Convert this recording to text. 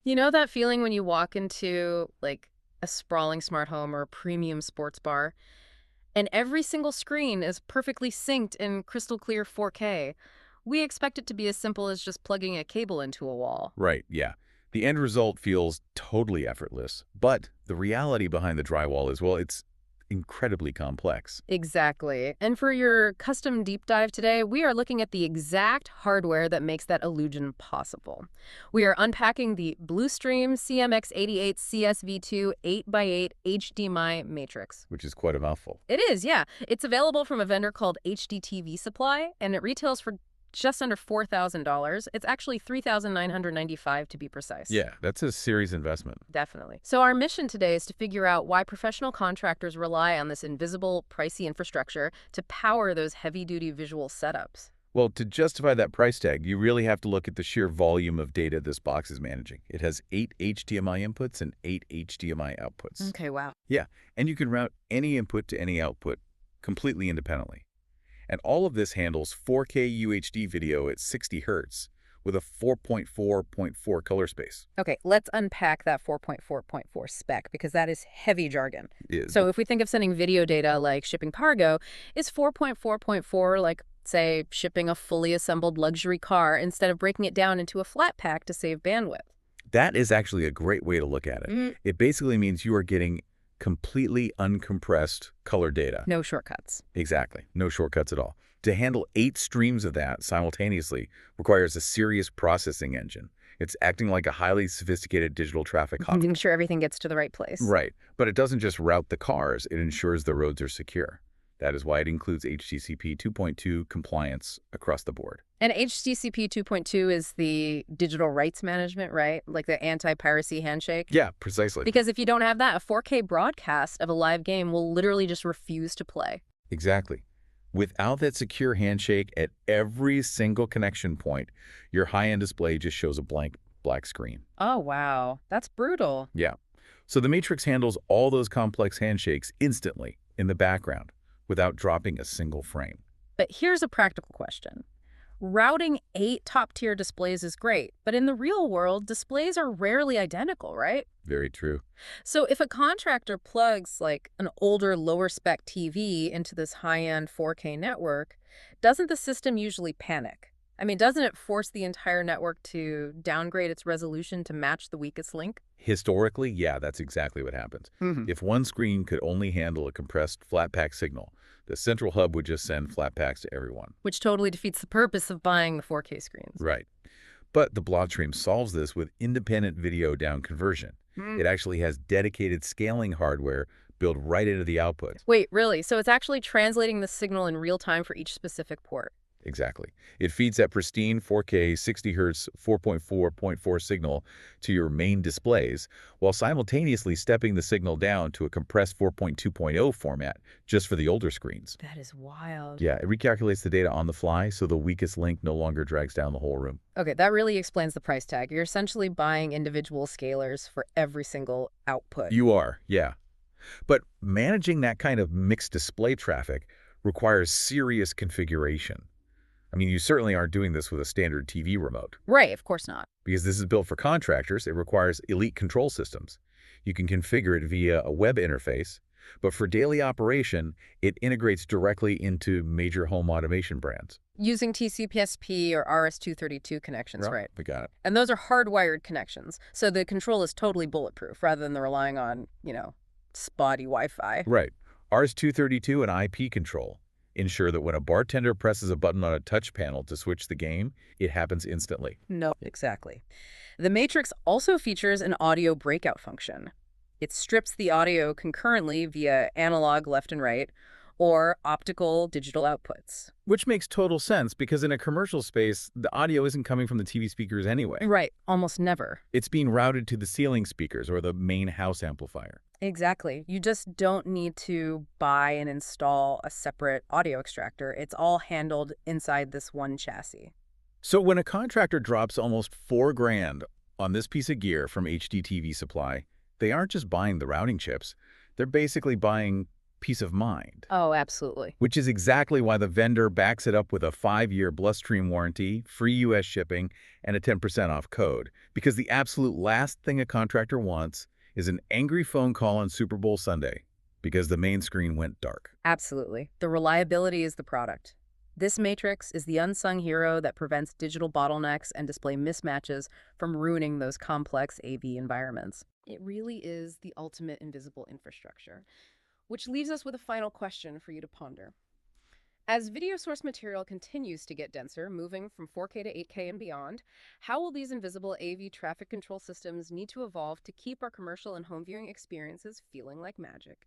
You know that feeling when you walk into, like, a sprawling smart home or a premium sports bar, and every single screen is perfectly synced in crystal clear 4K? We expect it to be as simple as just plugging a cable into a wall. Right, yeah. The end result feels totally effortless, but the reality behind the drywall is, well, it's incredibly complex. Exactly. And for your custom deep dive today, we are looking at the exact hardware that makes that illusion possible. We are unpacking the Blustream CMX88CS-V2 8x8 HDMI Matrix. Which is quite a mouthful. It is, yeah. It's available from a vendor called HDTVSupply, and it retails for just under $4,000. It's actually $3,995 to be precise. Yeah, that's a serious investment. Definitely. So our mission today is to figure out why professional contractors rely on this invisible, pricey infrastructure to power those heavy-duty visual setups. Well, to justify that price tag, you really have to look at the sheer volume of data this box is managing. It has 8 HDMI inputs and 8 HDMI outputs. Okay, wow. Yeah, and you can route any input to any output completely independently. And all of this handles 4K UHD video at 60 Hz with a 4.4.4 color space. Okay, let's unpack that 4.4.4 spec because that is heavy jargon. So if we think of sending video data like shipping cargo, is 4.4.4 like, say, shipping a fully assembled luxury car instead of breaking it down into a flat pack to save bandwidth? That is actually a great way to look at it. It basically means you are getting completely uncompressed color data. No shortcuts. Exactly. No shortcuts at all. To handle 8 streams of that simultaneously requires a serious processing engine. It's acting like a highly sophisticated digital traffic cop. Making sure everything gets to the right place. Right. But it doesn't just route the cars, it ensures the roads are secure. That is why it includes HDCP 2.2 compliance across the board. And HDCP 2.2 is the digital rights management, right? Like the anti-piracy handshake? Yeah, precisely. Because if you don't have that, a 4K broadcast of a live game will literally just refuse to play. Exactly. Without that secure handshake at every single connection point, your high-end display just shows a blank black screen. Oh, wow. That's brutal. Yeah. So the Matrix handles all those complex handshakes instantly in the background without dropping a single frame. But here's a practical question. Routing 8 top-tier displays is great, but in the real world, displays are rarely identical, right? Very true. So if a contractor plugs like an older, lower-spec TV into this high-end 4K network, doesn't the system usually panic? I mean, doesn't it force the entire network to downgrade its resolution to match the weakest link? Historically, yeah, that's exactly what happens. If one screen could only handle a compressed flat pack signal, the central hub would just send flat packs to everyone. Which totally defeats the purpose of buying the 4K screens. Right. But the Blustream solves this with independent video down conversion. It actually has dedicated scaling hardware built right into the output. Wait, really? So it's actually translating the signal in real time for each specific port? Exactly. It feeds that pristine 4K 60 Hz 4.4.4 signal to your main displays while simultaneously stepping the signal down to a compressed 4.2.0 format just for the older screens. That is wild. Yeah, it recalculates the data on the fly so the weakest link no longer drags down the whole room. Okay, that really explains the price tag. You're essentially buying individual scalers for every single output. You are, yeah. But managing that kind of mixed display traffic requires serious configuration. I mean, you certainly aren't doing this with a standard TV remote. Right, of course not. Because this is built for contractors, it requires elite control systems. You can configure it via a web interface, but for daily operation, it integrates directly into major home automation brands. Using TCP/SP or RS-232 connections, Yep, right? we got it. And those are hardwired connections, so the control is totally bulletproof rather than relying on, spotty Wi-Fi. Right. RS-232 and IP control ensure that when a bartender presses a button on a touch panel to switch the game, it happens instantly. No, exactly. The Matrix also features an audio breakout function. It strips the audio concurrently via analog left and right or optical digital outputs. Which makes total sense because in a commercial space, the audio isn't coming from the TV speakers anyway. Right, almost never. It's being routed to the ceiling speakers or the main house amplifier. Exactly. You just don't need to buy and install a separate audio extractor. It's all handled inside this one chassis. So when a contractor drops almost $4,000 on this piece of gear from HDTVSupply, they aren't just buying the routing chips. They're basically buying peace of mind. Oh, absolutely. Which is exactly why the vendor backs it up with a 5-year Blustream warranty, free U.S. shipping, and a 10% off code. Because the absolute last thing a contractor wants is an angry phone call on Super Bowl Sunday because the main screen went dark. Absolutely. The reliability is the product. This matrix is the unsung hero that prevents digital bottlenecks and display mismatches from ruining those complex AV environments. It really is the ultimate invisible infrastructure. Which leaves us with a final question for you to ponder. As video source material continues to get denser, moving from 4K to 8K and beyond, how will these invisible AV traffic control systems need to evolve to keep our commercial and home viewing experiences feeling like magic?